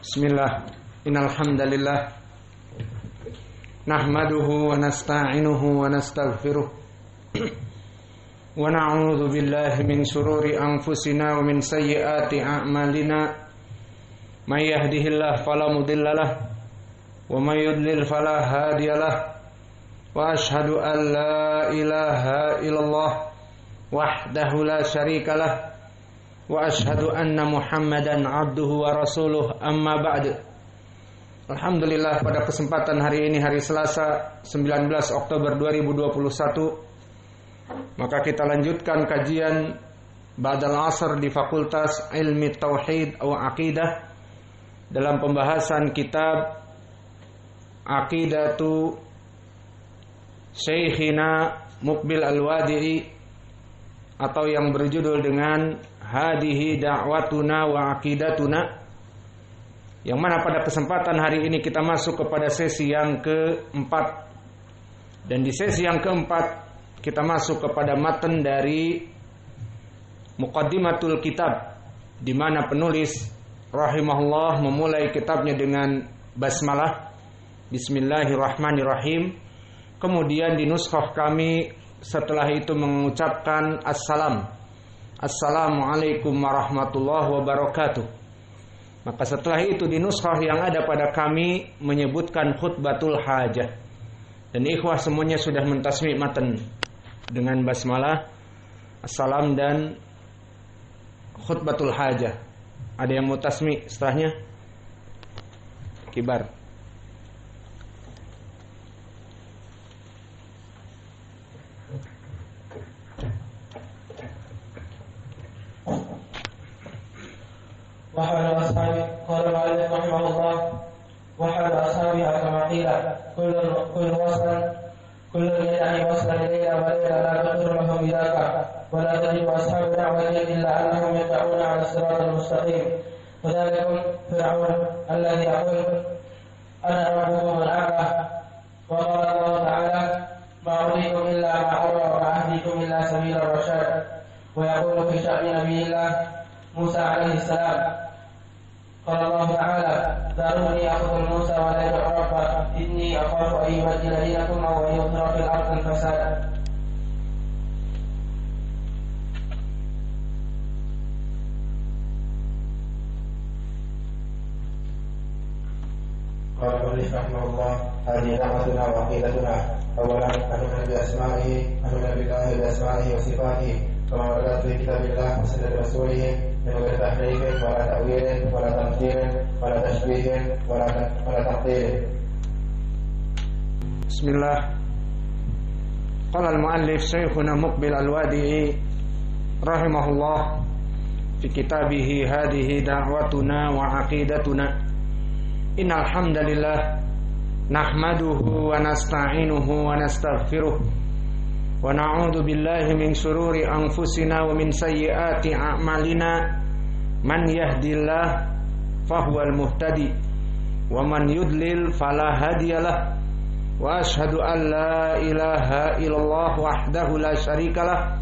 Bismillah, innal hamdalillah nahmaduhu wa nasta'inuhu wa nastaghfiruh wa na'udzu billahi min shururi anfusina wa min sayyiati a'malina may yahdihillahu fala mudhillalah wa may yudlil fala hadiyalah wa ashhadu an la ilaha illallah wahdahu la syarikalah wa ashhadu anna Muhammadan abduhu wa rasuluh, amma ba'd. Alhamdulillah, pada kesempatan hari ini, hari Selasa 19 Oktober 2021, maka kita lanjutkan kajian Ba'dal Asr di Fakultas Ilmi Tauhid atau Aqidah dalam pembahasan kitab Aqidatu Syekhina Muqbil Al-Wadi'i, atau yang berjudul dengan Hadihi da'watuna wa aqidatuna, yang mana pada kesempatan hari ini kita masuk kepada sesi yang keempat. Dan di sesi yang keempat kita masuk kepada matan dari Muqaddimatul Kitab, di mana penulis rahimahullah memulai kitabnya dengan basmalah, Bismillahirrahmanirrahim. Kemudian di nuskhah kami setelah itu mengucapkan Assalamualaikum warahmatullahi wabarakatuh. Maka setelah itu di nuskhah yang ada pada kami menyebutkan khutbatul hajah. Dan ikhwah semuanya sudah mentasmi matan dengan basmalah, assalam dan khutbatul hajah. Ada yang mau tasmi setelahnya? Kibar. وحال أصحابه قال المؤلف رحمه الله وحال أصحابها كما قيل كل وصلا كل يدعي وصلا إلينا وليلا لا تقر لهم بذاك ولا تجب أصحاب دعوة إلا أنهم يدعون على الصراط المستقيم وذلكم فرعون الذي يقول أنا ربكم الأعلى وقال الله تعالى ما أريكم إلا ما أرى وما أهديكم إلا سبيل الرشاد ويقول في شأن نبي الله موسى عليه السلام قال الله تعالى ذروني أخذ موسى ولا يدع ربه إني أخاف أن يبدل دينكم أو أن يظهر في الأرض الفساد. قال المؤلف رحمه الله هذه دعوتنا وعقيدتنا. أولا نؤمن بأسمائه، نؤمن بالله بأسمائه وصفاته كما وردت في كتاب الله وسنة رسوله من غير تحريف ولا تأويل ولا تمثيل ولا تشبيه ولا تقدير. بسم الله. قال المؤلف شيخنا مقبل الوادعي رحمه الله في كتابه هذه دعوتنا وعقيدتنا إن الحمد لله نحمده ونستعينه ونستغفره ونعوذ بالله من شرور أنفسنا ومن سيئات أعمالنا من يهدي الله فهو المهتدي ومن يضلل فلا هادي له وأشهد أن لا إله إلا الله وحده لا شريك له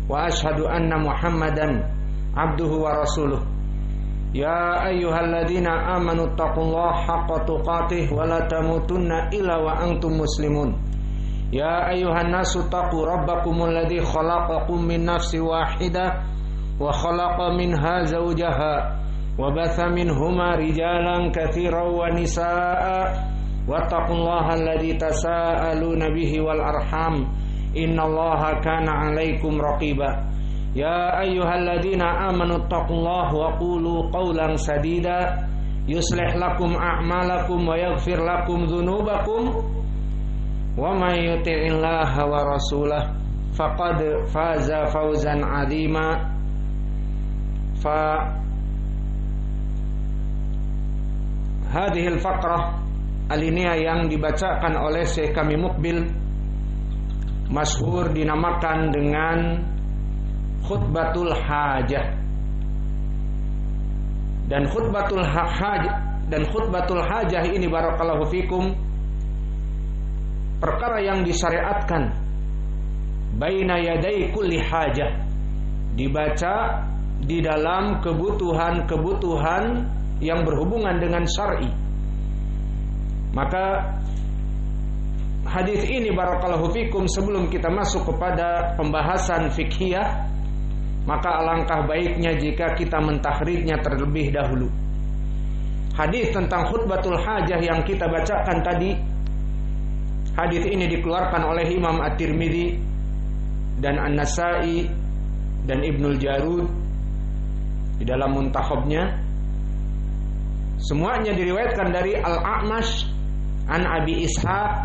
وأشهد أن محمدا عبده ورسوله يا أيها الذين آمنوا اتقوا الله حق تقاته ولا تموتن إلا وأنتم مسلمون يا أيها الناس اتقوا ربكم الذي خلقكم من نفس واحدة وخلق منها زوجها وبث منهما رجالا كثيرا ونساء واتقوا الله الذي تساءلون به والأرحام إن الله كان عليكم رقيبا يا أيها الذين آمنوا اتقوا الله وقولوا قولا سديدا يصلح لكم أعمالكم ويغفر لكم ذنوبكم ومن يطع الله ورسوله فقد فاز فوزا عظيما. فهذه الفقرة alinea yang dibacakan oleh Syekh kami Muqbil masyhur dinamakan dengan khutbatul hajah. Dan khutbatul hajah ini barakallahu fikum perkara yang disyariatkan baina yadai kulli hajah, dibaca di dalam kebutuhan-kebutuhan yang berhubungan dengan syar'i. Maka hadis ini barakallahu fikum, sebelum kita masuk kepada pembahasan fikhiyah, maka alangkah baiknya jika kita mentahrijnya terlebih dahulu. Hadis tentang khutbatul hajah yang kita bacakan tadi, hadis ini dikeluarkan oleh Imam At-Tirmidzi dan An-Nasa'i dan Ibnul Jarud di dalam muntakhabnya. Semuanya diriwayatkan dari Al-A'mash an Abi Ishaq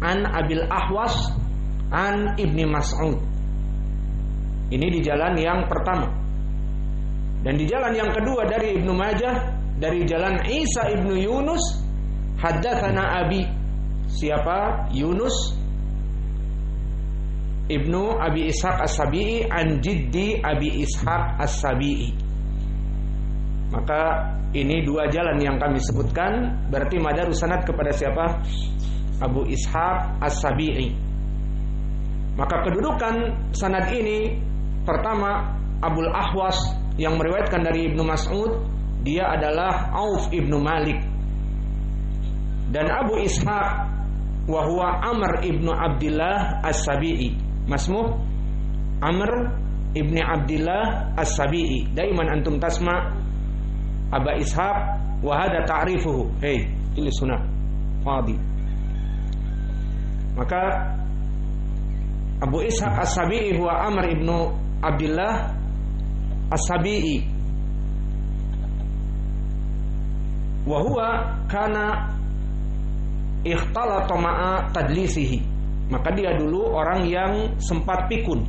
an Abil Ahwas an Ibni Mas'ud. Ini di jalan yang pertama. Dan di jalan yang kedua dari Ibnu Majah, dari jalan Isa Ibnu Yunus, haddatsana Abi. Siapa? Yunus Ibnu Abi Ishaq As-Sabi'i an Jiddi Abi Ishaq As-Sabi'i. Maka ini dua jalan yang kami sebutkan, berarti madarus sanad kepada siapa? Abu Ishaq As-Sabi'i. Maka kedudukan sanad ini, pertama Abul Ahwas yang meriwayatkan dari Ibnu Mas'ud, dia adalah Auf Ibnu Malik. Dan Abu Ishaq wa huwa Amr Ibnu Abdillah As-Sabi'i. Masmuh Amr Ibnu Abdillah As-Sabi'i. Daiman antum tasma Aba Ishaq wa hada ta'rifuhu. Hei, ini sunnah fadhi. Maka Abu Ishaq As-Sabi'i huwa Amr Ibnu Abdillah As-Sabi'i. Wa huwa kana ikhtalata ma'a tadlisihi. Maka dia dulu orang yang sempat pikun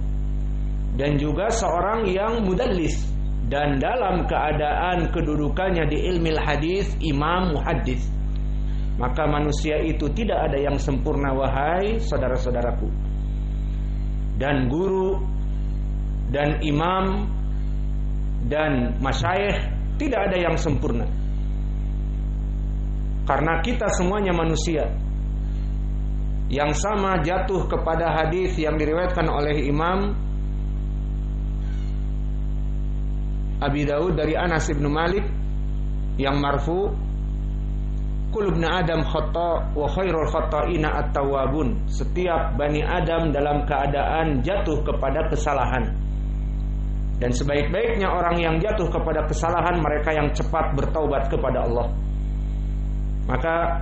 dan juga seorang yang mudallis. Dan dalam keadaan kedudukannya di ilmil hadis, imam muhaddis. Maka manusia itu tidak ada yang sempurna, wahai saudara-saudaraku. Dan guru dan imam dan masyayikh tidak ada yang sempurna. Karena kita semuanya manusia yang sama jatuh kepada hadis yang diriwayatkan oleh Imam Abi Daud dari Anas bin Malik yang marfu, kullu ibn Adam khata' wa khairul khata'ina at-tawwabun. Setiap Bani Adam dalam keadaan jatuh kepada kesalahan, dan sebaik-baiknya orang yang jatuh kepada kesalahan mereka yang cepat bertaubat kepada Allah. Maka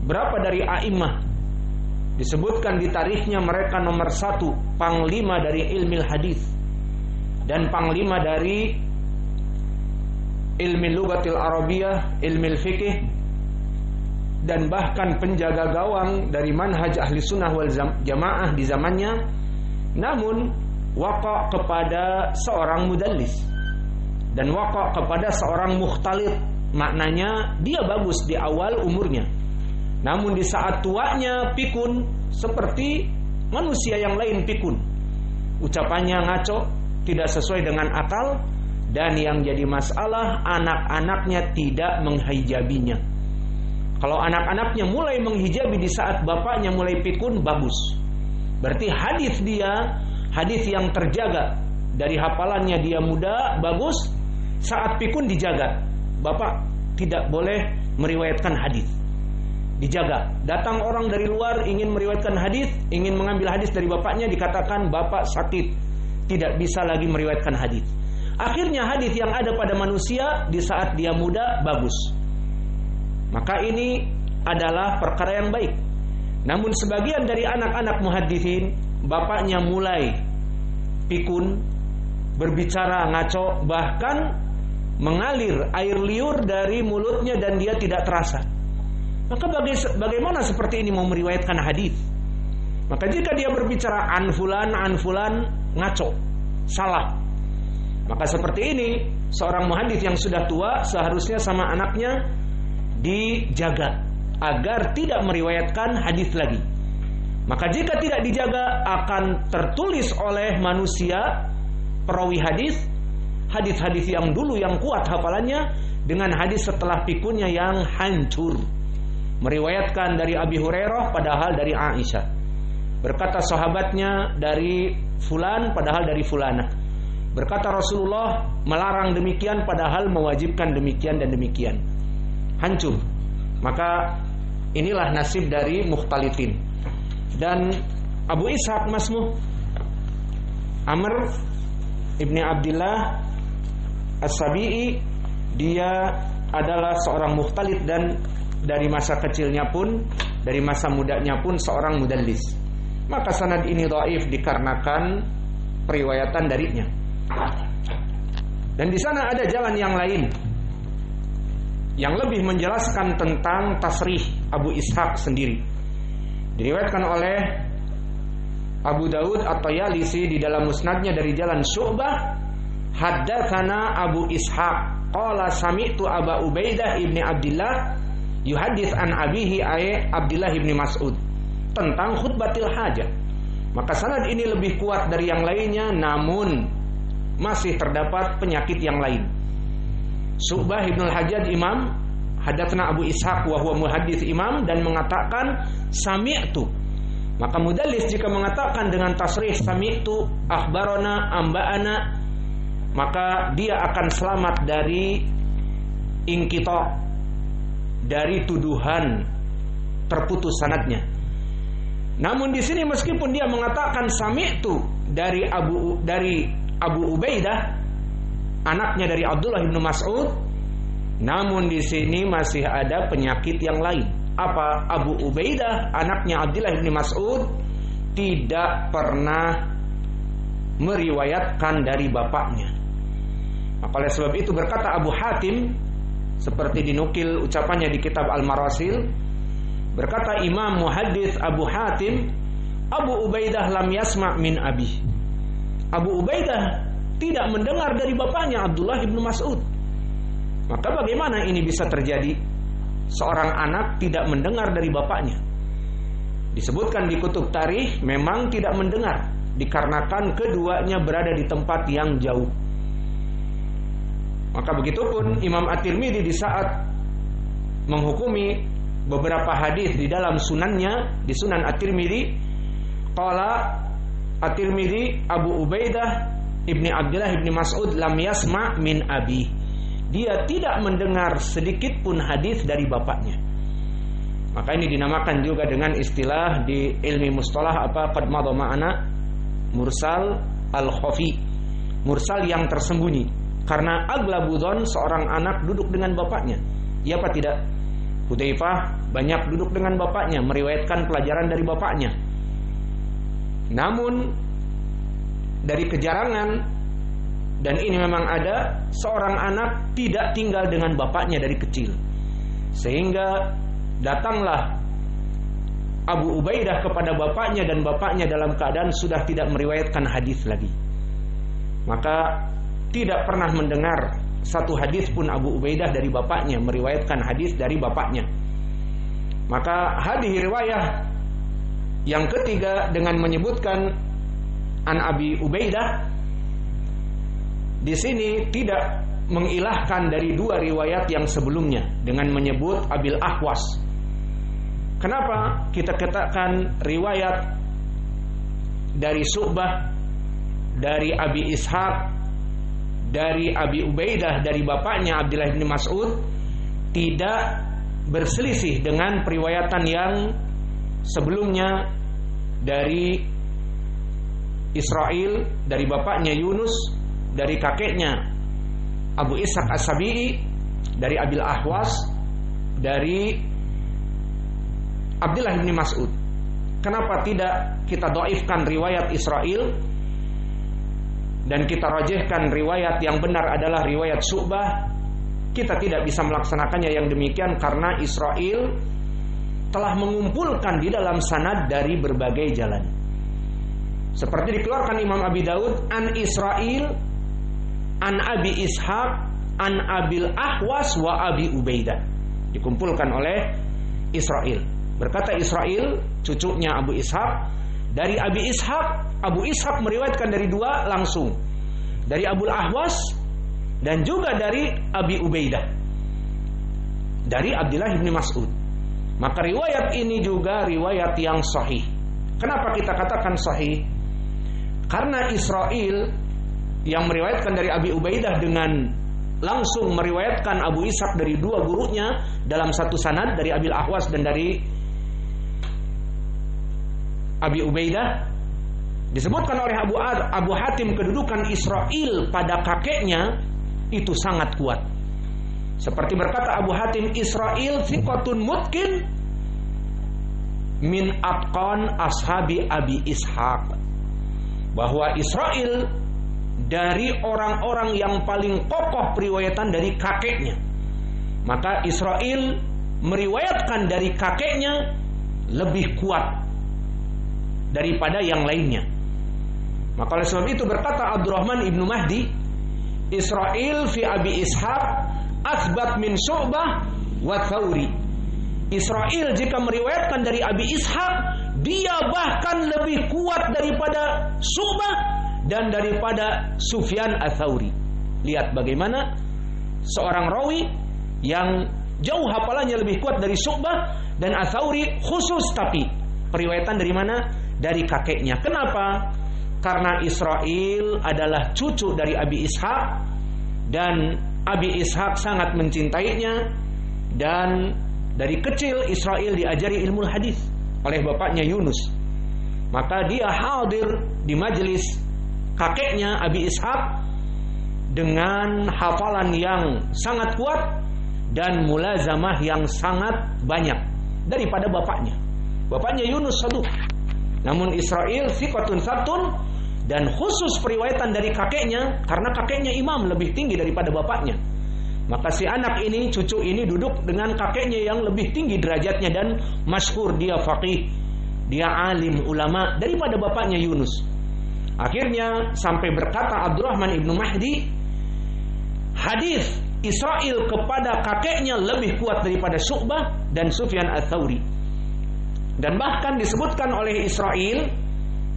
berapa dari a'immah disebutkan di tarikhnya mereka nomor 1 panglima dari ilmu hadis dan panglima dari ilmu lughatil arabiyah, ilmu fikih, dan bahkan penjaga gawang dari manhaj ahli sunnah wal jamaah di zamannya. Namun waqa kepada seorang mudallis dan waqa kepada seorang mukhtalit. Maknanya dia bagus di awal umurnya, namun di saat tuanya pikun seperti manusia yang lain pikun. Ucapannya ngaco, tidak sesuai dengan akal, dan yang jadi masalah anak-anaknya tidak menghijabinya. Kalau anak-anaknya mulai menghijabi di saat bapaknya mulai pikun, bagus. Berarti hadis dia hadis yang terjaga, dari hafalannya dia muda, bagus. Saat pikun dijaga. Bapak tidak boleh meriwayatkan hadis, dijaga. Datang orang dari luar ingin meriwayatkan hadis, ingin mengambil hadis dari bapaknya, dikatakan bapak sakit, tidak bisa lagi meriwayatkan hadis. Akhirnya hadis yang ada pada manusia di saat dia muda bagus. Maka ini adalah perkara yang baik. Namun sebagian dari anak-anak muhaddisin, bapaknya mulai pikun, berbicara ngaco, bahkan mengalir air liur dari mulutnya dan dia tidak terasa. Maka bagaimana seperti ini mau meriwayatkan hadis? Maka jika dia berbicara an fulan ngaco, salah. Maka seperti ini seorang muhadits yang sudah tua seharusnya sama anaknya dijaga agar tidak meriwayatkan hadis lagi. Maka jika tidak dijaga akan tertulis oleh manusia perawi hadis yang dulu yang kuat hafalannya dengan hadis setelah pikunnya yang hancur. Meriwayatkan dari Abi Hurairah padahal dari Aisyah. Berkata sahabatnya dari fulan padahal dari fulana. Berkata Rasulullah melarang demikian padahal mewajibkan demikian dan demikian. Hancur. Maka inilah nasib dari mukhtalifin. Dan Abu Ishaq Masmuh Amr ibni Abdillah As-Sabi'i, dia adalah seorang mukhtalif dan dari masa kecilnya pun, dari masa mudanya pun seorang mudallis. Maka sanad ini dhaif dikarenakan periwayatan darinya. Dan di sana ada jalan yang lain yang lebih menjelaskan tentang tasrih Abu Ishaq sendiri. Diriwayatkan oleh Abu Daud At-Tayalisi di dalam musnadnya dari jalan Syu'bah, haddatsana Abu Ishaq qala sami'tu Aba Ubaidah ibni Abdillah yuhadits an abihi ay Abdillah ibni Mas'ud tentang khutbatil hajah. Maka sanad ini lebih kuat dari yang lainnya, namun masih terdapat penyakit yang lain. Syu'bah ibn al-Hajjaj imam, hadatsana Abu Ishaq wa huwa muhaddits imam, dan mengatakan sami'tu. Maka mudallis jika mengatakan dengan tasrih sami'tu, akhbarana, amba'ana, maka dia akan selamat dari inqita', dari tuduhan terputus sanadnya. Namun di sini meskipun dia mengatakan sami'tu dari Abu Ubaidah, anaknya dari Abdullah bin Mas'ud, namun di sini masih ada penyakit yang lain. Apa? Abu Ubaidah, anaknya Abdullah bin Mas'ud, tidak pernah meriwayatkan dari bapaknya. Maka oleh sebab itu berkata Abu Hatim, seperti dinukil ucapannya di kitab Al-Marasil, berkata Imam Muhaddits Abu Hatim, Abu Ubaidah lam yasma' min abi. Abu Ubaidah tidak mendengar dari bapaknya Abdullah bin Mas'ud. Maka bagaimana ini bisa terjadi? Seorang anak tidak mendengar dari bapaknya. Disebutkan di kutub tarikh memang tidak mendengar, dikarenakan keduanya berada di tempat yang jauh. Maka begitupun Imam At-Tirmidzi di saat menghukumi beberapa hadis di dalam sunannya, di Sunan At-Tirmidzi, qala At-Tirmidzi Abu Ubaidah ibni Abdullah ibni Mas'ud lam yasma' min abi. Dia tidak mendengar sedikit pun hadis dari bapaknya. Maka ini dinamakan juga dengan istilah di ilmi mustalah apa? Qad madha ma'ana mursal al-khafi. Mursal yang tersembunyi. Karena aglabudon seorang anak duduk dengan bapaknya. Iya apa tidak? Hudzaifah banyak duduk dengan bapaknya, meriwayatkan pelajaran dari bapaknya. Namun dari kejarangan, dan ini memang ada, seorang anak tidak tinggal dengan bapaknya dari kecil. Sehingga datanglah Abu Ubaidah kepada bapaknya, dan bapaknya dalam keadaan sudah tidak meriwayatkan hadis lagi. Maka tidak pernah mendengar satu hadis pun Abu Ubaidah dari bapaknya, meriwayatkan hadis dari bapaknya. Maka hadis riwayah yang ketiga dengan menyebutkan an Abi Ubaidah, di sini tidak mengilahkan dari dua riwayat yang sebelumnya dengan menyebut Abil Ahwas. Kenapa kita katakan riwayat dari Syu'bah, dari Abi Ishaq, dari Abi Ubaidah, dari bapaknya Abdullah bin Mas'ud, tidak berselisih dengan periwayatan yang sebelumnya dari Israel, dari bapaknya Yunus, dari kakeknya Abu Ishaq As-Sabi'i, dari Abil Ahwas, dari Abdullah bin Mas'ud. Kenapa tidak kita dhaifkan riwayat Israel dan kita rajihkan riwayat yang benar adalah riwayat Syu'bah? Kita tidak bisa melaksanakannya yang demikian karena Israel telah mengumpulkan di dalam sanad dari berbagai jalan. Seperti dikeluarkan Imam Abi Daud an Israel, an Abi Ishaq, an Abil Ahwas wa Abi Ubaidah. Dikumpulkan oleh Israel. Berkata Israel, cucunya Abu Ishaq, dari Abi Ishaq. Abu Ishaq meriwayatkan dari dua langsung, dari Abul Ahwas dan juga dari Abi Ubaidah, dari Abdullah bin Mas'ud. Maka riwayat ini juga riwayat yang sahih. Kenapa kita katakan sahih? Karena Israel yang meriwayatkan dari Abi Ubaidah dengan langsung meriwayatkan Abu Ishaq dari dua gurunya dalam satu sanad dari Abil Ahwas dan dari Abi Ubaidah. Disebutkan oleh Abu Hatim kedudukan Israil pada kakeknya itu sangat kuat. Seperti berkata Abu Hatim, Israil thiqatun mutqin min atqan ashabi Abi Ishaq. Bahwa Israil dari orang-orang yang paling kokoh periwayatan dari kakeknya. Maka Israil meriwayatkan dari kakeknya lebih kuat daripada yang lainnya. Maka oleh sebab itu berkata Abdurrahman ibnu Mahdi, Israil fi Abi Ishaq athbat min Syu'bah wa Thawri. Israil jika meriwayatkan dari Abi Ishaq, dia bahkan lebih kuat daripada Syu'bah dan daripada Sufyan Ats-Tsauri. Lihat bagaimana seorang rawi yang jauh hafalannya lebih kuat dari Syu'bah dan Ats-Tsauri khusus, tapi periwayatan dari mana? Dari kakeknya. Kenapa? Karena Israil adalah cucu dari Abi Ishaq dan Abi Ishaq sangat mencintainya, dan dari kecil Israil diajari ilmu hadis oleh bapaknya Yunus. Maka dia hadir di majelis kakeknya Abi Ishaq dengan hafalan yang sangat kuat dan mulazamah yang sangat banyak daripada bapaknya. Bapaknya Yunus saduq, namun Israil thiqatun sabtun, dan khusus periwayatan dari kakeknya karena kakeknya imam lebih tinggi daripada bapaknya. Maka si anak ini, cucu ini duduk dengan kakeknya yang lebih tinggi derajatnya dan masyhur dia faqih, dia alim ulama daripada bapaknya Yunus. Akhirnya sampai berkata Abdurrahman ibnu Mahdi, hadis Israil kepada kakeknya lebih kuat daripada Syu'bah dan Sufyan Ats-Tsauri. Dan bahkan disebutkan oleh Israil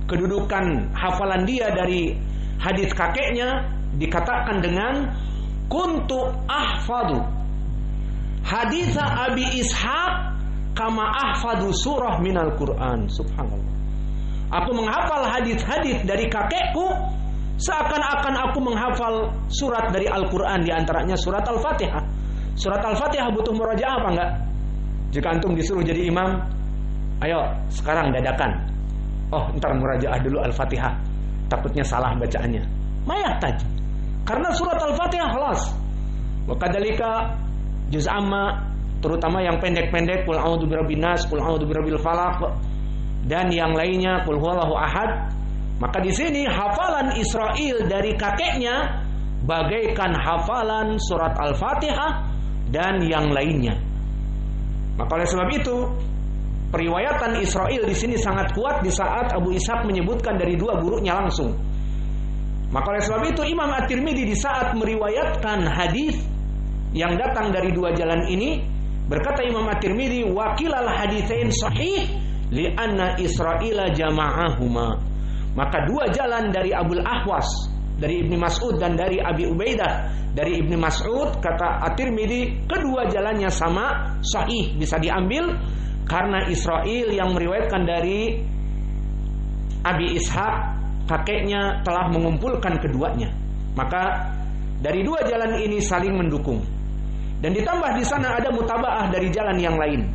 kedudukan hafalan dia dari hadis kakeknya dikatakan dengan kuntu ahfadu haditha Abi Ishaq kama ahfadu surah minal Quran. Subhanallah. Aku menghafal hadis-hadis dari kakekku seakan-akan aku menghafal surat dari Al-Quran, diantaranya surat Al-Fatihah. Surat Al-Fatihah butuh murajaah apa enggak? Jika antum disuruh jadi imam, ayo sekarang dadakan, oh ntar murajaah dulu Al-Fatihah, takutnya salah bacaannya. Mayahtaj, karena surat Al-Fatihah khalas. Wa kadzalika juz amma, terutama yang pendek-pendek, qul a'udzu birabbin nas, qul a'udzu birabbil falaq, dan yang lainnya, qul huwallahu ahad. Maka di sini hafalan Israil dari kakeknya bagaikan hafalan surat Al-Fatihah dan yang lainnya. Maka oleh sebab itu periwayatan Israil di sini sangat kuat di saat Abu Ishaq menyebutkan dari dua gurunya langsung. Maka oleh sebab itu Imam At-Tirmidzi di saat meriwayatkan hadis yang datang dari dua jalan ini, berkata Imam At-Tirmidzi, wakilal haditsain sahih li'anna Israila jama'ahuma. Maka dua jalan dari Abul Ahwas, dari Ibnu Mas'ud dan dari Abi Ubaidah dari Ibnu Mas'ud, kata At-Tirmidzi, kedua jalannya sama, sahih, bisa diambil karena Israil yang meriwayatkan dari Abi Ishaq, kakeknya telah mengumpulkan keduanya. Maka dari dua jalan ini saling mendukung. Dan ditambah di sana ada mutabaah dari jalan yang lain.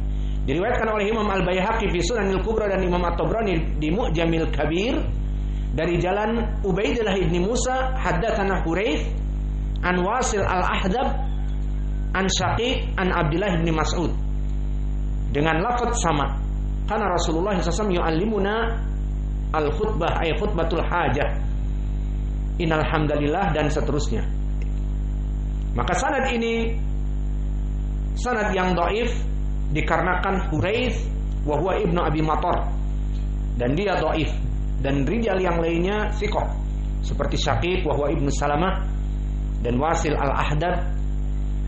Diriwayatkan oleh Imam Al-Baihaqi fi Sunanil Kubra dan Imam At-Tabrani di Mu'jamil Kabir dari jalan Ubaidillah ibni Musa, haddatsana Hurayth an Wasil al-Ahdab an Syaqiq an Abdullah ibni Mas'ud dengan lafaz sama. Karena Rasulullah SAW yu'allimuna al-khutbah ay khutbatul hajah, innal hamdalillah, dan seterusnya. Maka sanad ini sanad yang dhaif dikarenakan Hurayth wa huwa ibnu Abi Matar, dan dia dhaif, dan rijal yang lainnya thiqah seperti Syaqiq wa huwa ibnu Salamah dan Wasil al-Ahdab.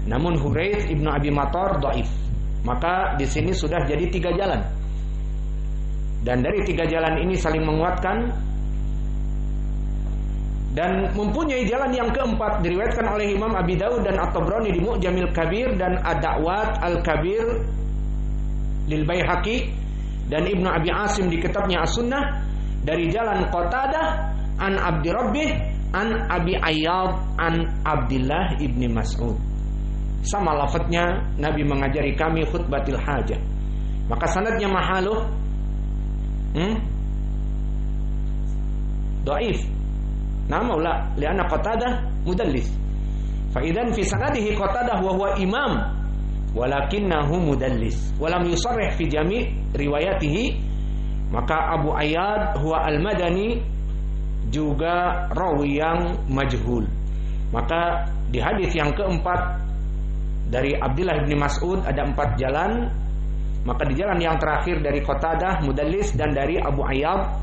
Namun Hurayth ibnu Abi Matar dhaif. Maka di sini sudah jadi tiga jalan. Dan dari tiga jalan ini saling menguatkan. Dan mempunyai jalan yang keempat diriwayatkan oleh Imam Abi Daud dan At-Tabrani di Mu'jamil Kabir dan Ad-Da'wat Al-Kabir lil Baihaqi dan Ibnu Abi Asim di kitabnya As-Sunnah dari jalan Qatadah an Abdi Rabbih an Abi Ayyad an Abdullah ibni Mas'ud. Sama lafadznya, Nabi mengajari kami khutbatil hajah. Maka sanadnya mahaluh dhaif. Nama la li'anna Qatadah mudallis. Fa idzan fi sanadihi Qatadah wa huwa imam walakinnahu mudallis wa lam yusarrih fi jami' riwayatihi. Maka Abu Ayyad huwa al-Madani juga rawi yang majhul. Maka di hadis yang keempat dari Abdullah bin Mas'ud ada 4 jalan. Maka di jalan yang terakhir dari Qatadah mudallis dan dari Abu Ayyad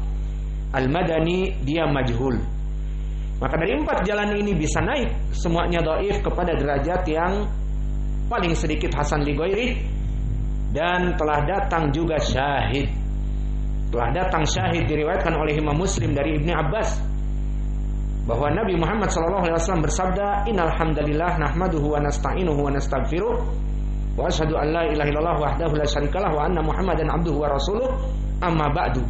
al-Madani dia majhul. Maka dari 4 jalan ini bisa naik semuanya dhaif kepada derajat yang paling sedikit hasan li ghairi. Dan telah datang juga syahid. Telah datang syahid diriwayatkan oleh Imam Muslim dari Ibnu Abbas bahwa Nabi Muhammad SAW bersabda, innal hamdalillah nahmaduhu wa nasta'inuhu wa nastaghfiruh wa asyhadu an la ilaha illallah wahdahu la syarikalah wa anna Muhammadan abduhu wa rasuluh amma ba'du.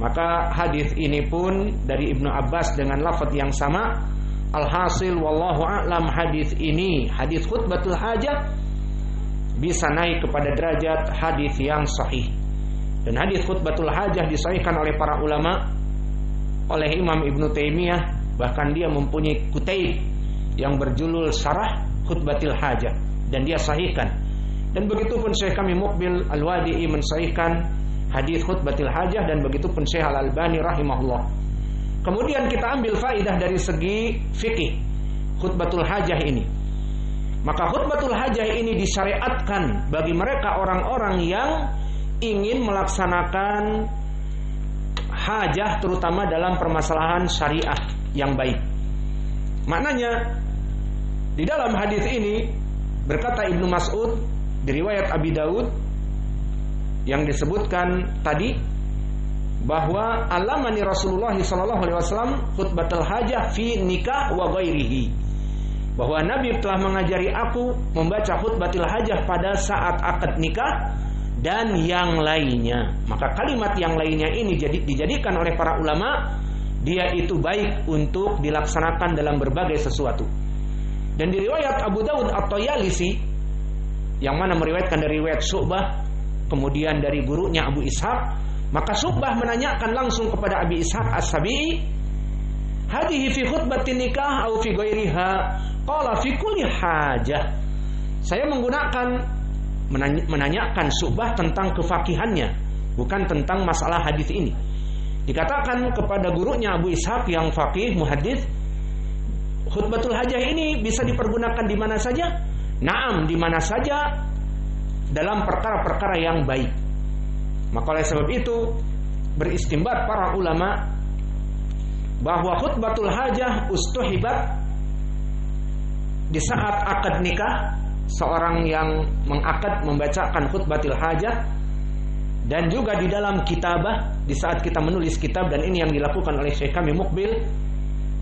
Maka hadis ini pun dari Ibnu Abbas dengan lafaz yang sama. Alhasil wallahu a'lam, hadis ini, hadis khutbatul hajah, bisa naik kepada derajat hadis yang sahih. Dan hadis khutbatul hajah disahihkan oleh para ulama, oleh Imam Ibnu Taimiyah, bahkan dia mempunyai kutaib yang berjudul Syarah Khutbatil Hajah dan dia sahihkan. Dan begitu pun Syekh kami Muqbil Al-Wadi'i mensahihkan hadis khutbatil hajah, dan begitu pun Syekh Al-Albani rahimahullah. Kemudian kita ambil faidah dari segi fikih khutbatul hajah ini. Maka khutbatul hajah ini disyariatkan bagi mereka orang-orang yang ingin melaksanakan hajah, terutama dalam permasalahan syariah yang baik. Maknanya di dalam hadis ini berkata Ibnu Mas'ud di riwayat Abi Daud yang disebutkan tadi bahwa alamani Rasulullah sallallahu alaihi wasallam khutbatul hajah fi nikah wa ghairihi, bahwa Nabi telah mengajari aku membaca khutbatul hajah pada saat akad nikah dan yang lainnya. Maka kalimat yang lainnya ini dijadikan oleh para ulama dia itu baik untuk dilaksanakan dalam berbagai sesuatu. Dan di riwayat Abu Daud At-Tayalisi yang mana meriwayatkan dari riwayat Syu'bah, kemudian dari gurunya Abu Ishaq, maka Syu'bah menanyakan langsung kepada Abi Ishaq As-Sabi'i, hadihi fi khutbatin nikah atau fi ghairiha? Qala fi kulli hajah. Saya menanyakan Syu'bah tentang kefakihannya, bukan tentang masalah hadis ini. Dikatakan kepada gurunya Abu Ishaq yang faqih muhaddits, khutbatul hajah ini bisa dipergunakan di mana saja? Naam, di mana saja dalam perkara-perkara yang baik. Maka oleh sebab itu beristimbat para ulama bahwa khutbatul hajah ustuhibat di saat akad nikah, seorang yang mengakad membacakan khutbatul hajah, dan juga di dalam kitabah di saat kita menulis kitab, dan ini yang dilakukan oleh Syekh kami Muqbil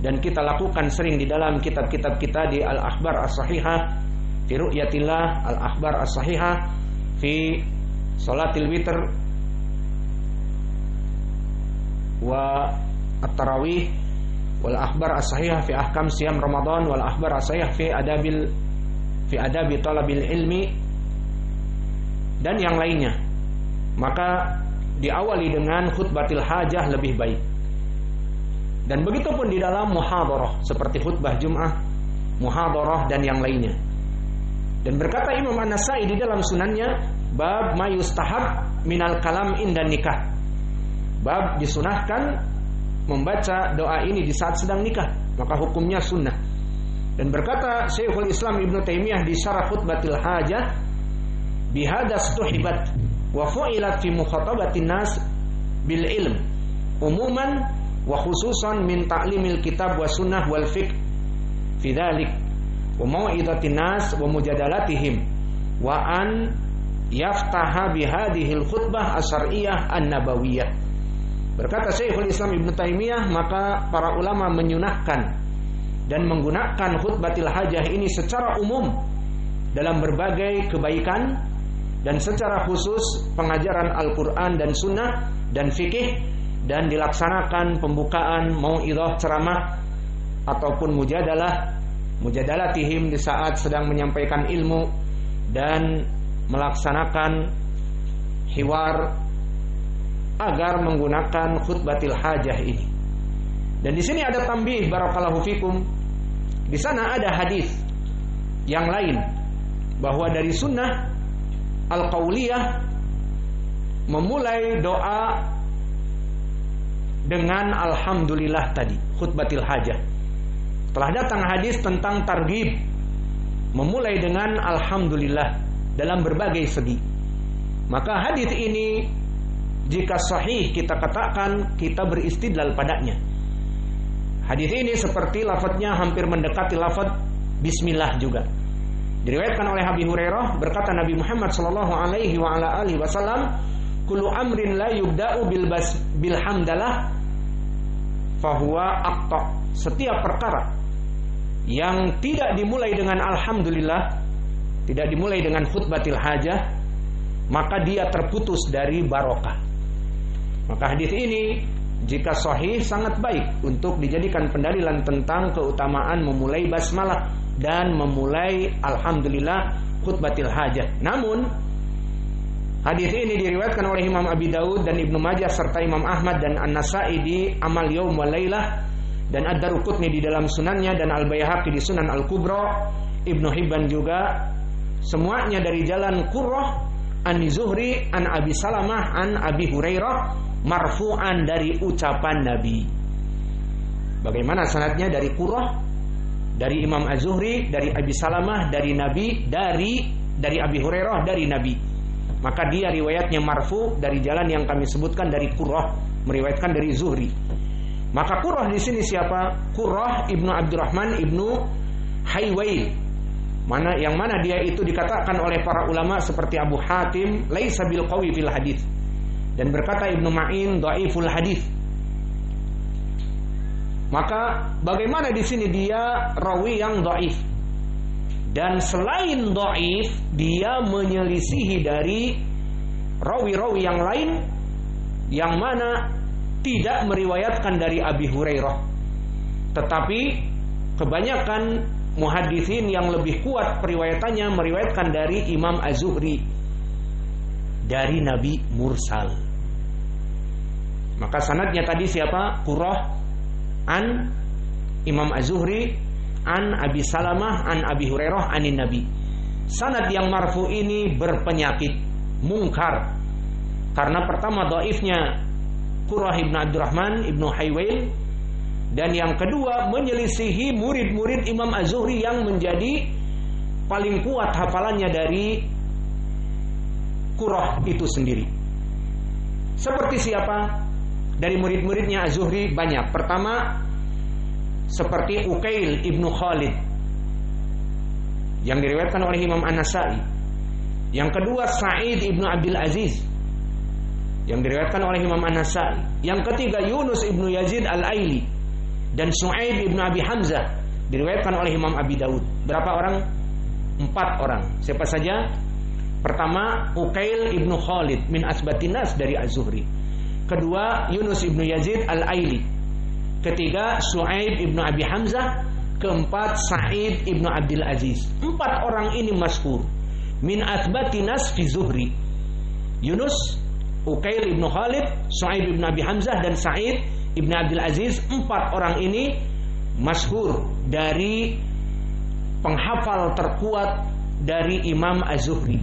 dan kita lakukan sering di dalam kitab-kitab kita di Al-Akhbar As-Sahihah fi Ru'yatillah, Al-Akhbar As-Sahihah fi Salatil Witr wa At-Tarawih, wal Akhbar As-Sahihah fi Ahkam Siyam Ramadan, wal Akhbar As-Sahihah fi Adabi Talabil Ilmi, dan yang lainnya. Maka diawali dengan khutbatil hajah lebih baik. Dan begitu pun di dalam muhadarah seperti khutbah Jum'ah, muhadarah dan yang lainnya. Dan berkata Imam An-Nasai di dalam sunannya, bab ma yustahab minal kalam inda nikah, bab disunahkan membaca doa ini di saat sedang nikah, maka hukumnya sunnah. Dan berkata Syekhul Islam Ibnu Taimiyah di Syarah Khutbatil Hajah, bihadas tuhibat wa fu'ilat fi mukhatabatin nas bil ilm umuman wa khususan min ta'limil kitab wa sunnah wal fiqh fi dzalik wa mau'izatin nas wa mujadalatihim wa an yaftaha bihadhil khutbah asyariyah an-nabawiyah. Berkata Syekhul Islam Ibnu Taimiyah, maka para ulama menyunahkan dan menggunakan khutbatil hajah ini secara umum dalam berbagai kebaikan, dan secara khusus pengajaran Al-Quran dan Sunnah dan fikih, dan dilaksanakan pembukaan mau'izah ceramah ataupun mujadalatihim di saat sedang menyampaikan ilmu dan melaksanakan hiwar agar menggunakan khutbatil hajah ini. Dan di sini ada tambih barakallahu fikum. Di sana ada hadis yang lain bahwa dari sunnah al-qauliyah memulai doa dengan alhamdulillah tadi, khutbatil hajah. Telah datang hadis tentang targhib memulai dengan alhamdulillah dalam berbagai segi. Maka hadis ini jika sahih kita katakan kita beristidlal padanya. Hadis ini seperti lafadznya hampir mendekati lafadz bismillah juga. Diriwayatkan oleh Abi Hurairah, berkata Nabi Muhammad sallallahu alaihi wa ala alihi wasallam, kullu amrin la yubda'u bil hamdalah fahuwa aqta. Setiap perkara yang tidak dimulai dengan alhamdulillah, tidak dimulai dengan khutbatil hajah, maka dia terputus dari barokah. Maka hadis ini jika sahih sangat baik untuk dijadikan pendalilan tentang keutamaan memulai basmalah dan memulai alhamdulillah khutbatil hajah. Namun hadis ini diriwayatkan oleh Imam Abi Daud dan Ibnu Majah serta Imam Ahmad dan An-Nasa'i di Amal Yaum wal Lailah dan Ad-Daruqutni di dalam sunannya dan Al-Baihaqi di Sunan Al-Kubra, Ibnu Hibban juga, semuanya dari jalan Qurrah an Zuhri an Abi Salamah an Abi Hurairah marfu'an dari ucapan Nabi. Bagaimana sanadnya? Dari Qurrah, dari Imam Az-Zuhri, dari Abi Salamah, dari Nabi, dari Abi Hurairah, dari Nabi. Maka dia riwayatnya marfu dari jalan yang kami sebutkan dari Qurrah, meriwayatkan dari Zuhri. Maka Qurrah di sini siapa? Qurrah Ibnu Abdurrahman Ibnu Haywail. Yang mana dia itu dikatakan oleh para ulama seperti Abu Hatim laisa bil qawi fil hadis. Dan berkata Ibnu Ma'in dhaiful hadis. Maka bagaimana di sini dia rawi yang dhaif? Dan selain dhaif, dia menyelisihi dari rawi-rawi yang lain yang mana tidak meriwayatkan dari Abi Hurairah. Tetapi kebanyakan muhaditsin yang lebih kuat periwayatannya meriwayatkan dari Imam Az-Zuhri dari Nabi mursal. Maka sanadnya tadi siapa? Qurrah an Imam Az-Zuhri an Abi Salamah an Abi Hurairah anin Nabi. Sanad yang marfu ini berpenyakit, mungkar. Karena pertama dhaifnya Qurrah Ibnu Abdurrahman Ibnu Haywail, dan yang kedua menyelisihi murid-murid Imam Az-Zuhri yang menjadi paling kuat hafalannya dari Qurrah itu sendiri. Seperti siapa? Dari murid-muridnya Az-Zuhri banyak. Pertama seperti Uqail Ibnu Khalid yang diriwayatkan oleh Imam An-Nasa'i. Yang kedua Sa'id Ibnu Abdul Aziz yang diriwayatkan oleh Imam An-Nasa'i. Yang ketiga Yunus Ibnu Yazid Al-Aili dan Su'aib Ibnu Abi Hamzah diriwayatkan oleh Imam Abi Daud. Berapa orang? 4 orang. Siapa saja? Pertama Uqail Ibnu Khalid min asbatin nas dari Az-Zuhri. Kedua Yunus Ibnu Yazid Al-Aili. Ketiga Su'aib Ibnu Abi Hamzah. Keempat Sa'id Ibnu Abdul Aziz. 4 orang ini masyhur min asbatin nas fi Zuhri. Yunus, Uqail Ibnu Khalid, Su'aib Ibnu Abi Hamzah dan Sa'id Ibnu Abdul Aziz. 4 orang ini masyhur dari penghafal terkuat dari Imam Az-Zuhri.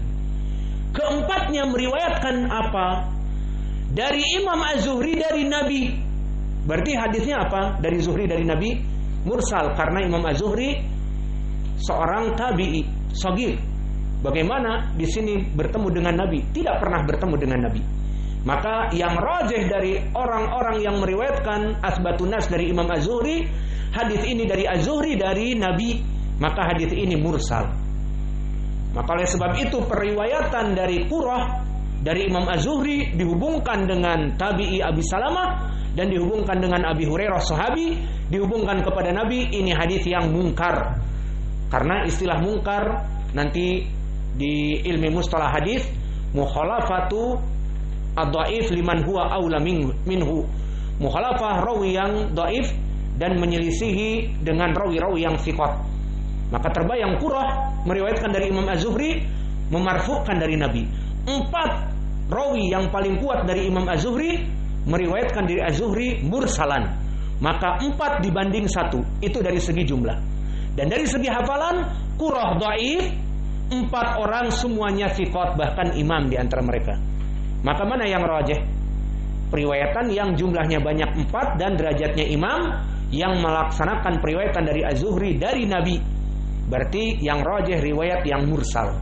Keempatnya meriwayatkan apa? Dari Imam Az-Zuhri dari Nabi. Berarti hadisnya apa? Dari Zuhri dari Nabi mursal, karena Imam Az-Zuhri seorang tabi'i shagir. Bagaimana di sini bertemu dengan Nabi? Tidak pernah bertemu dengan Nabi. Maka yang rajih dari orang-orang yang meriwayatkan asbatun nas dari Imam Az-Zuhri, hadis ini dari Az-Zuhri dari Nabi, maka hadis ini mursal. Maka oleh sebab itu periwayatan dari Qurrah dari Imam Az-Zuhri dihubungkan dengan tabi'i Abi Salamah dan dihubungkan dengan Abi Hurairah sahabi, dihubungkan kepada Nabi, ini hadis yang mungkar. Karena istilah mungkar nanti di ilmi mustalah hadis mukhalafatu ad-dhaif liman huwa aula minhu. Mukhalafah rawi yang dhaif dan menyelisihi dengan rawi-rawi yang thiqat. Maka terbayang Qurrah meriwayatkan dari Imam Az-Zuhri, memarfu'kan dari Nabi. 4 rawi yang paling kuat dari Imam Az-Zuhri meriwayatkan dari Az-Zuhri mursalan. Maka 4 dibanding 1, itu dari segi jumlah. Dan dari segi hafalan, Qurrah dhaif, 4 orang semuanya thiqat, bahkan imam di antara mereka. Maka mana yang rajih? Periwayatan yang jumlahnya banyak 4 dan derajatnya imam, yang melaksanakan periwayatan dari Az-Zuhri dari Nabi. Berarti yang rajih riwayat yang mursal.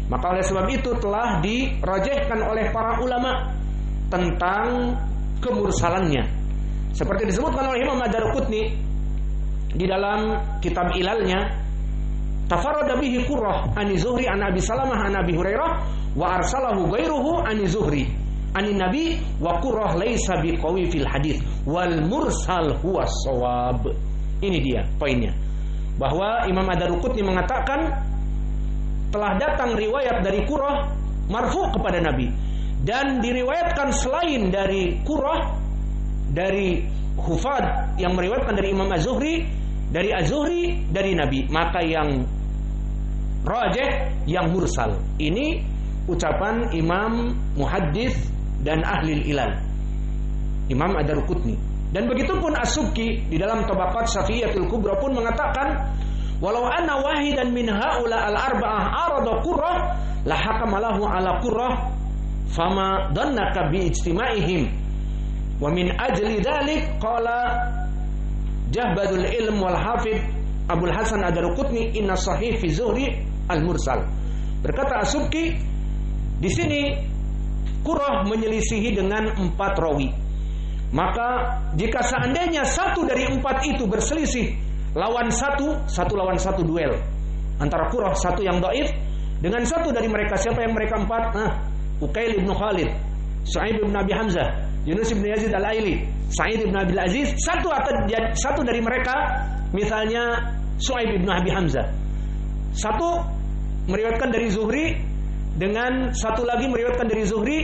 Maka oleh sebab itu telah dirajihkan oleh para ulama tentang kemursalannya. Seperti disebutkan oleh Imam Ad-Darqutni di dalam kitab Ilalnya, tafarrada bihi Qurrah an Zuhri an Abi Salamah an Abi Hurairah wa arsalahu ghairuhu an Zuhri an Nabi wa Qurrah laisa biqawi fil hadits wal mursal huwa shawab. Ini dia poinnya, bahwa Imam Ad-Darqutni mengatakan telah datang riwayat dari Qurrah marfu' kepada Nabi, dan diriwayatkan selain dari Qurrah dari hufad yang meriwayatkan dari Imam Az-Zuhri dari Az-Zuhri dari Nabi. Maka yang rajih yang mursal. Ini ucapan Imam Muhaddits dan ahli ilal, Imam Ad-Darqutni. Dan begitupun As-Subki di dalam Tabaqat Syafi'iyatul Kubra pun mengatakan, walau anna wahidan min haula al-arba'ah arada Qurrah la hakama lahu ala Qurrah fama dhannaka bi ijtima'ihim wa min ajli dzalik qala Jahbadul Ilm wal Hafidh Abul Hasan Ad-Darqutni inna sahih fi Zuhri al-mursal. Berkata As-Subki, di sini Qurrah menyelisihi dengan 4 rawi. Maka jika seandainya 1 dari 4 itu berselisih lawan 1 lawan 1 duel antara Qurrah 1 yang dhaif dengan 1 dari mereka, siapa yang mereka 4? Uqail ibn Khalid, Sa'id ibn Abi Hamzah, Yunus ibn Yazid al-Aili, Sa'id ibn Abil Aziz. 1 dari mereka misalnya Su'aib ibn Abi Hamzah, 1 meriwayatkan dari Zuhri, dengan 1 lagi meriwayatkan dari Zuhri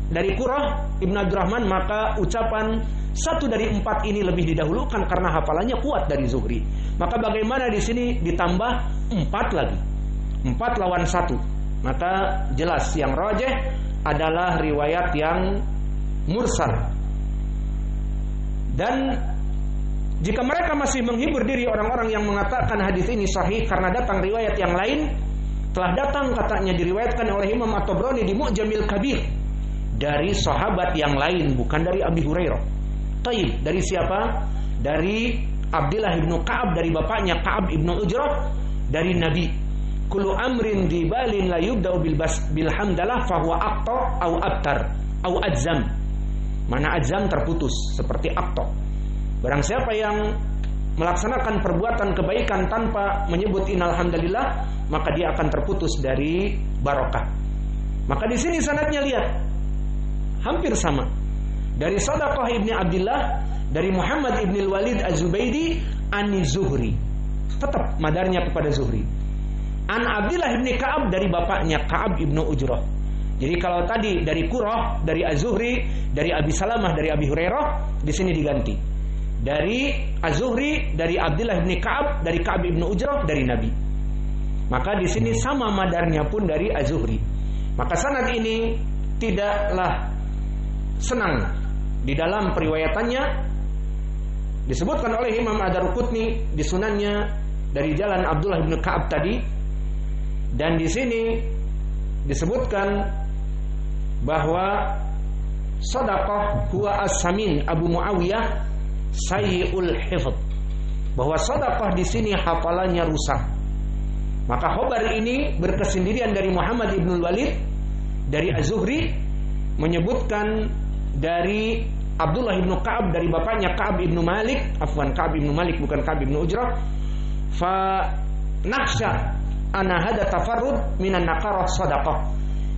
dari Qurrah ibn Abdurrahman. Maka ucapan 1 dari 4 ini lebih didahulukan karena hafalannya kuat dari Zuhri. Maka bagaimana di sini ditambah 4 lagi, 4 lawan 1. Maka jelas yang rajih adalah riwayat yang mursal. Dan jika mereka masih menghibur diri orang-orang yang mengatakan hadis ini sahih karena datang riwayat yang lain, telah datang katanya diriwayatkan oleh Imam At-Tabrani di Mu'jamil Kabir dari sahabat yang lain, bukan dari Abi Hurairah. Taib, dari siapa? Dari Abdullah ibnu Ka'ab, dari bapaknya Ka'ab ibnu Ujrah, dari Nabi. Kullu amrin dibalin la yubda'u bil hamdalah fahuwa aqta au abtar au adzam. Mana adzam terputus seperti aqta. Barang siapa yang melaksanakan perbuatan kebaikan tanpa menyebut innal hamdalillah, maka dia akan terputus dari barokah. Maka di sini sanadnya lihat hampir sama. Dari Sadaqah ibni Abdullah, dari Muhammad ibni Walid Az-Zubaydi ani Zuhri, tetap madarnya kepada Zuhri. An Abdullah ibni Ka'ab, dari bapaknya Ka'ab ibnu Ujrah. Jadi kalau tadi dari Qurrah, dari Az-Zuhri, dari Abi Salamah, dari Abi Hurairah, di sini diganti. Dari Az-Zuhri, dari Abdullah ibni Ka'ab, dari Ka'ab ibnu Ujrah, dari Nabi. Maka di sini sama madarnya pun dari Az-Zuhri. Maka sanad ini tidaklah senang di dalam periwayatannya. Disebutkan oleh Imam Ad-Darqutni di sunannya dari jalan Abdullah bin Ka'ab tadi. Dan di sini disebutkan bahwa Sadaqah huwa as-Samin Abu Muawiyah sayyi'ul hifdz, bahwa Sadaqah di sini hafalannya rusak. Maka khobar ini berkesendirian dari Muhammad ibn Walid dari Az-Zuhri, menyebutkan dari Abdullah ibn Ka'ab, dari bapaknya Ka'ab ibn Malik, Ka'ab ibn Malik bukan Ka'ab ibn Ujrah. Fa nakhsha ana hada tafarrud minan naqarah sadaqah.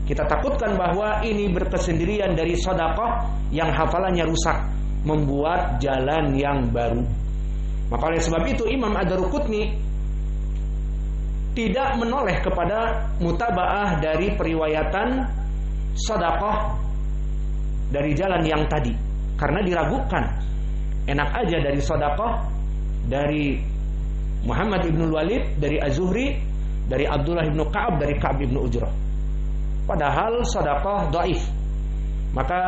Kita takutkan bahwa ini berkesendirian dari sadaqah yang hafalannya rusak, membuat jalan yang baru. Maka oleh sebab itu Imam Ad-Darqutni tidak menoleh kepada mutabaah dari periwayatan sadaqah dari jalan yang tadi, karena diragukan enak aja dari sedekah dari Muhammad ibn Walid, dari Az-Zuhri, dari Abdullah ibn Ka'ab, dari Ka'ab ibn Ujrah. Padahal sedekah dhaif. Maka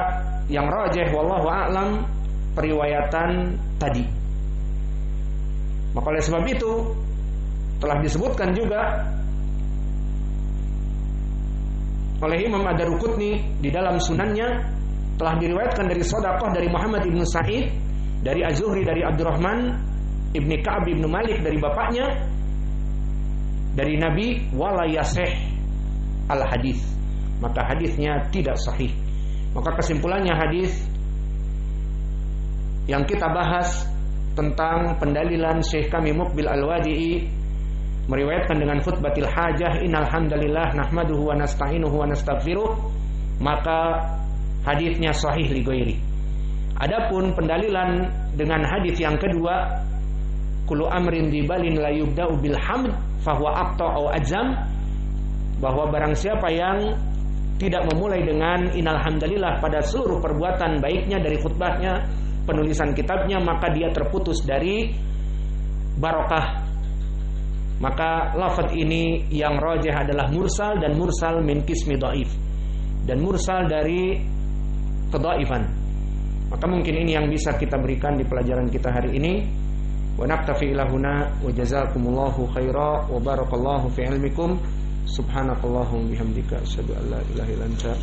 yang rajih wallahu a'lam periwayatan tadi. Maka oleh sebab itu telah disebutkan juga oleh Imam Ad-Daruqutni di dalam sunannya, telah diriwayatkan dari sedekah dari Muhammad ibn Sa'id, dari Az-Zuhri, dari Abdurrahman ibn Ka'ab ibn Malik, dari bapaknya, dari Nabi, wala yasih al hadis, maka hadisnya tidak sahih. Maka kesimpulannya hadis yang kita bahas tentang pendalilan Syekh kami Muqbil Al-Wadi'i meriwayatkan dengan khutbatil hajah, innal hamdalillah nahmaduhu wa nasta'inuhu wa nastaghfiruh, maka hadisnya sahih li ghairi. Adapun pendalilan dengan hadis yang kedua, kullu amrin dibalin la yubda'u bil hamd fahuwa aqta au ajzam, bahwa barang siapa yang tidak memulai dengan innal hamdalillah pada seluruh perbuatan baiknya dari khutbahnya, penulisan kitabnya, maka dia terputus dari barokah. Maka lafaz ini yang rajih adalah mursal, dan mursal min qismi dhaif, dan mursal dari kedhaifan. Maka mungkin ini yang bisa kita berikan di pelajaran kita hari ini. Wa naktafi ila huna wa jazakumullahu khaira wa barakallahu fi ilmikum. Subhanakallahumma bihamdika asyhadu an la ilaha illa anta